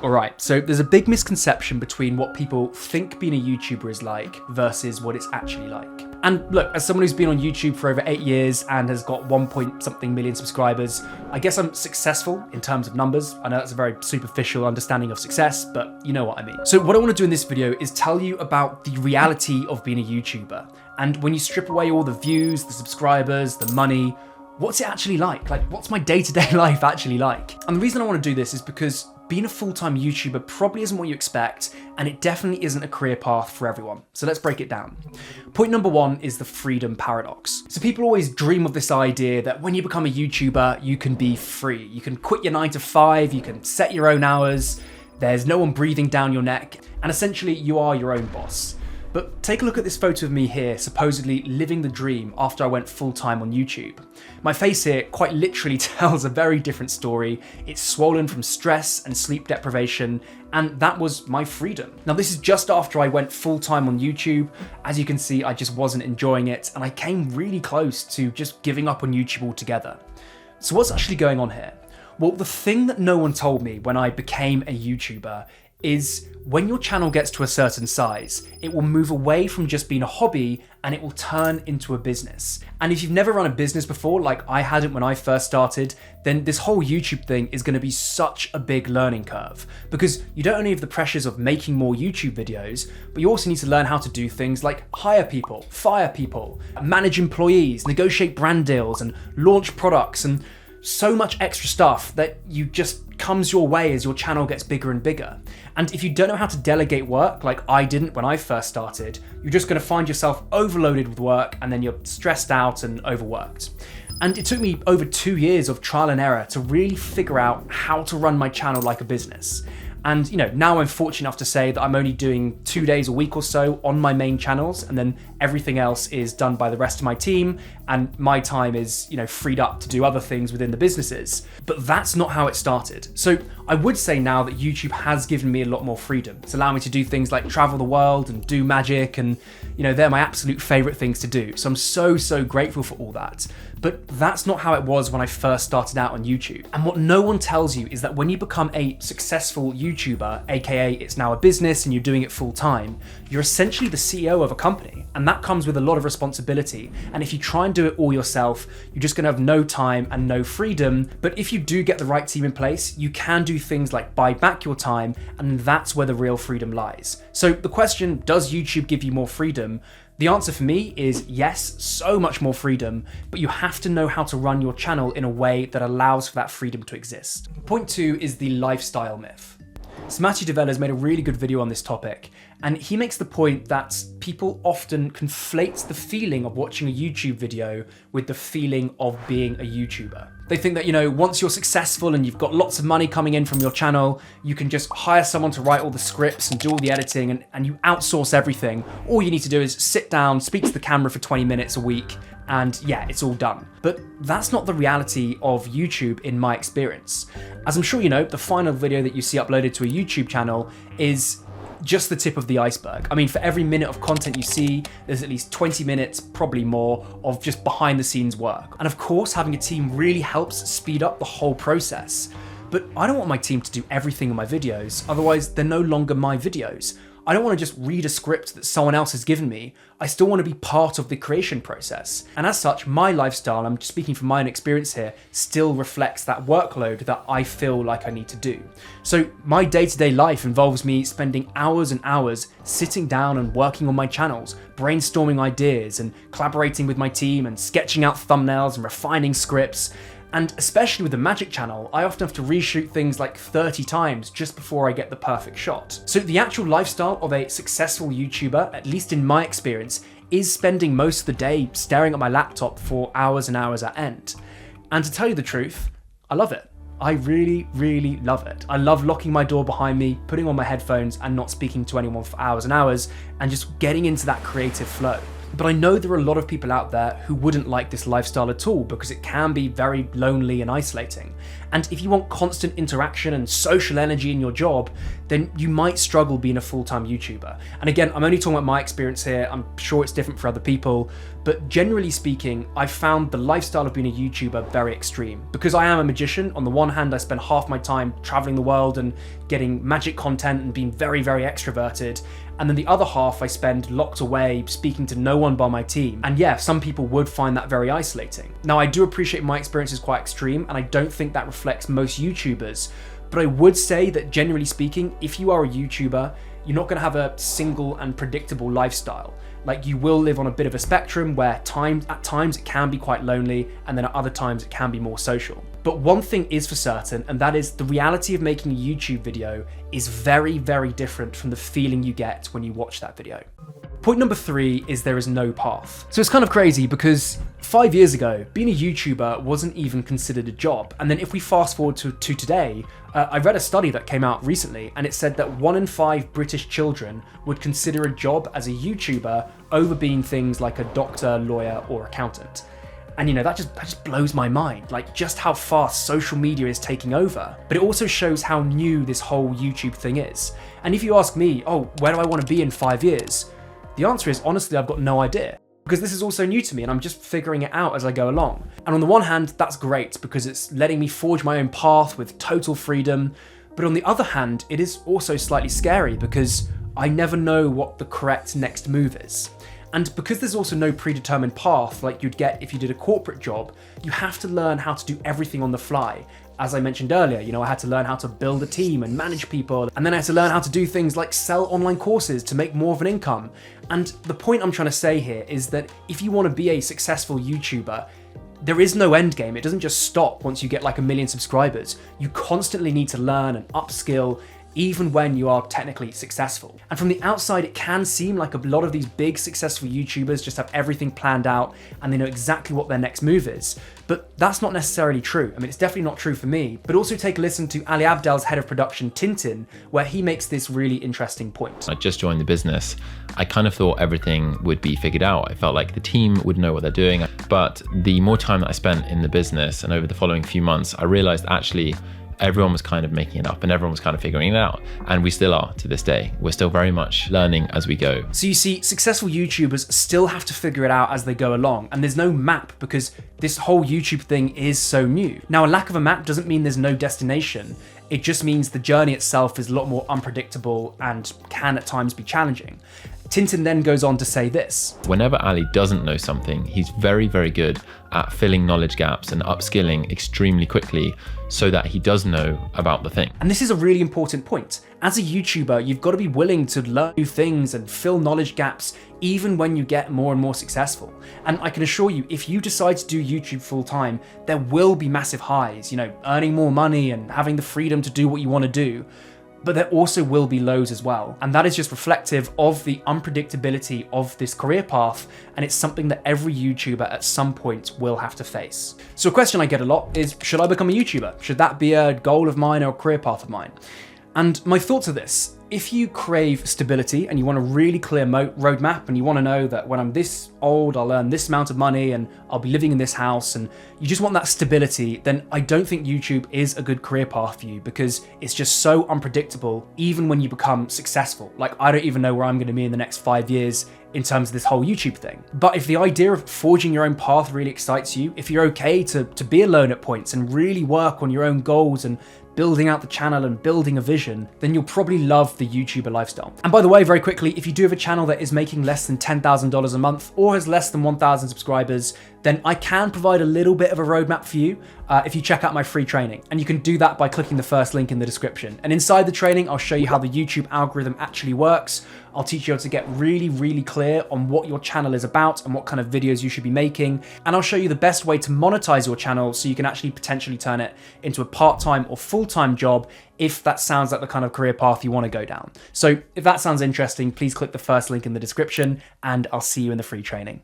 Alright, so there's a big misconception between what people think being a YouTuber is like versus what it's actually like. And look, as someone who's been on YouTube for over 8 years and has got 1 point something million subscribers, I guess I'm successful in terms of numbers. I know that's a very superficial understanding of success, but you know what I mean. So what I want to do in this video is tell you about the reality of being a YouTuber. And when you strip away all the views, the subscribers, the money, what's it actually like? Like, what's my day-to-day life actually like? And the reason I want to do this is because being a full-time YouTuber probably isn't what you expect, and it definitely isn't a career path for everyone. So let's break it down. Point number one is the freedom paradox. So people always dream of this idea that when you become a YouTuber, you can be free. You can quit your 9 to 5, you can set your own hours, there's no one breathing down your neck, and essentially you are your own boss. But take a look at this photo of me here, supposedly living the dream after I went full-time on YouTube. My face here quite literally tells a very different story. It's swollen from stress and sleep deprivation, and that was my freedom. Now this is just after I went full-time on YouTube. As you can see, I just wasn't enjoying it, and I came really close to just giving up on YouTube altogether. So what's actually going on here? Well, the thing that no one told me when I became a YouTuber is when your channel gets to a certain size, it will move away from just being a hobby and it will turn into a business. And if you've never run a business before, like I hadn't when I first started, then this whole YouTube thing is going to be such a big learning curve, because you don't only have the pressures of making more YouTube videos, but you also need to learn how to do things like hire people, fire people, manage employees, negotiate brand deals and launch products, and so much extra stuff that you just comes your way as your channel gets bigger and bigger. And if you don't know how to delegate work, like I didn't when I first started, you're just going to find yourself overloaded with work, and then you're stressed out and overworked. And it took me over 2 years of trial and error to really figure out how to run my channel like a business. And now I'm fortunate enough to say that I'm only doing 2 days a week or so on my main channels, and then everything else is done by the rest of my team, and my time is, freed up to do other things within the businesses. But that's not how it started. So I would say now that YouTube has given me a lot more freedom. It's allowed me to do things like travel the world and do magic, and they're my absolute favorite things to do. So I'm so grateful for all that. But that's not how it was when I first started out on YouTube. And what no one tells you is that when you become a successful YouTuber, aka it's now a business and you're doing it full time, you're essentially the CEO of a company. And that comes with a lot of responsibility. And if you try and do it all yourself, you're just gonna have no time and no freedom. But if you do get the right team in place, you can do things like buy back your time, and that's where the real freedom lies. So the question, does YouTube give you more freedom? The answer for me is yes, so much more freedom, but you have to know how to run your channel in a way that allows for that freedom to exist. Point 2 is the lifestyle myth. So Matthew Devella's made a really good video on this topic, and he makes the point that people often conflate the feeling of watching a YouTube video with the feeling of being a YouTuber. They think that, once you're successful and you've got lots of money coming in from your channel, you can just hire someone to write all the scripts and do all the editing, and you outsource everything. All you need to do is sit down, speak to the camera for 20 minutes a week, and yeah, it's all done. But that's not the reality of YouTube in my experience. As I'm sure you know, the final video that you see uploaded to a YouTube channel is just the tip of the iceberg. I mean, for every minute of content you see, there's at least 20 minutes, probably more, of just behind the scenes work. And of course, having a team really helps speed up the whole process. But I don't want my team to do everything in my videos, otherwise they're no longer my videos. I don't want to just read a script that someone else has given me. I still want to be part of the creation process. And as such, my lifestyle, I'm just speaking from my own experience here, still reflects that workload that I feel like I need to do. So my day-to-day life involves me spending hours and hours sitting down and working on my channels, brainstorming ideas and collaborating with my team and sketching out thumbnails and refining scripts. And especially with the Magic channel, I often have to reshoot things like 30 times just before I get the perfect shot. So the actual lifestyle of a successful YouTuber, at least in my experience, is spending most of the day staring at my laptop for hours and hours at end. And to tell you the truth, I love it. I really love it. I love locking my door behind me, putting on my headphones and not speaking to anyone for hours and hours, and just getting into that creative flow. But I know there are a lot of people out there who wouldn't like this lifestyle at all, because it can be very lonely and isolating. And if you want constant interaction and social energy in your job, then you might struggle being a full-time YouTuber. And again, I'm only talking about my experience here. I'm sure it's different for other people, but generally speaking, I've found the lifestyle of being a YouTuber very extreme. Because I am a magician, on the one hand, I spend half my time traveling the world and getting magic content and being very, very extroverted. And then the other half I spend locked away, speaking to no one by my team. And yeah, some people would find that very isolating. Now, I do appreciate my experience is quite extreme, and I don't think that reflects most YouTubers. But I would say that generally speaking, if you are a YouTuber, you're not gonna have a single and predictable lifestyle. Like, you will live on a bit of a spectrum where at times it can be quite lonely, and then at other times it can be more social. But one thing is for certain, and that is the reality of making a YouTube video is very, very different from the feeling you get when you watch that video. Point number 3 is there is no path. So it's kind of crazy because 5 years ago, being a YouTuber wasn't even considered a job. And then if we fast forward to today, I read a study that came out recently, and it said that 1 in 5 British children would consider a job as a YouTuber over being things like a doctor, lawyer, or accountant. And that just blows my mind, like just how fast social media is taking over. But it also shows how new this whole YouTube thing is. And if you ask me, oh, where do I want to be in 5 years? The answer is, honestly, I've got no idea. Because this is also new to me and I'm just figuring it out as I go along. And on the one hand, that's great because it's letting me forge my own path with total freedom. But on the other hand, it is also slightly scary because I never know what the correct next move is. And because there's also no predetermined path like you'd get if you did a corporate job, you have to learn how to do everything on the fly. As I mentioned earlier, I had to learn how to build a team and manage people, and then I had to learn how to do things like sell online courses to make more of an income. And the point I'm trying to say here is that if you want to be a successful YouTuber, there is no end game. It doesn't just stop once you get like 1 million subscribers. You constantly need to learn and upskill, even when you are technically successful. And from the outside, it can seem like a lot of these big successful YouTubers just have everything planned out and they know exactly what their next move is. But that's not necessarily true. I mean, it's definitely not true for me, but also take a listen to Ali Abdaal's head of production, Tintin, where he makes this really interesting point. I just joined the business. I kind of thought everything would be figured out. I felt like the team would know what they're doing. But the more time that I spent in the business and over the following few months, I realized actually everyone was kind of making it up and everyone was kind of figuring it out. And we still are to this day. We're still very much learning as we go. So you see, successful YouTubers still have to figure it out as they go along. And there's no map because this whole YouTube thing is so new. Now, a lack of a map doesn't mean there's no destination. It just means the journey itself is a lot more unpredictable and can at times be challenging. Tintin then goes on to say this. Whenever Ali doesn't know something, he's very, very good at filling knowledge gaps and upskilling extremely quickly so that he does know about the thing. And this is a really important point. As a YouTuber, you've got to be willing to learn new things and fill knowledge gaps even when you get more and more successful. And I can assure you, if you decide to do YouTube full time, there will be massive highs, earning more money and having the freedom to do what you want to do. But there also will be lows as well. And that is just reflective of the unpredictability of this career path. And it's something that every YouTuber at some point will have to face. So a question I get a lot is, should I become a YouTuber? Should that be a goal of mine or a career path of mine? And my thoughts are this. If you crave stability and you want a really clear roadmap and you want to know that when I'm this old, I'll earn this amount of money and I'll be living in this house, and you just want that stability, then I don't think YouTube is a good career path for you because it's just so unpredictable even when you become successful. Like, I don't even know where I'm going to be in the next 5 years in terms of this whole YouTube thing. But if the idea of forging your own path really excites you, if you're okay to be alone at points and really work on your own goals and building out the channel and building a vision, then you'll probably love the YouTuber lifestyle. And by the way, very quickly, if you do have a channel that is making less than $10,000 a month or has less than 1,000 subscribers, then I can provide a little bit of a roadmap for you if you check out my free training. And you can do that by clicking the first link in the description. And inside the training, I'll show you how the YouTube algorithm actually works. I'll teach you how to get really, really clear on what your channel is about and what kind of videos you should be making. And I'll show you the best way to monetize your channel so you can actually potentially turn it into a part-time or full-time job if that sounds like the kind of career path you want to go down. So if that sounds interesting, please click the first link in the description and I'll see you in the free training.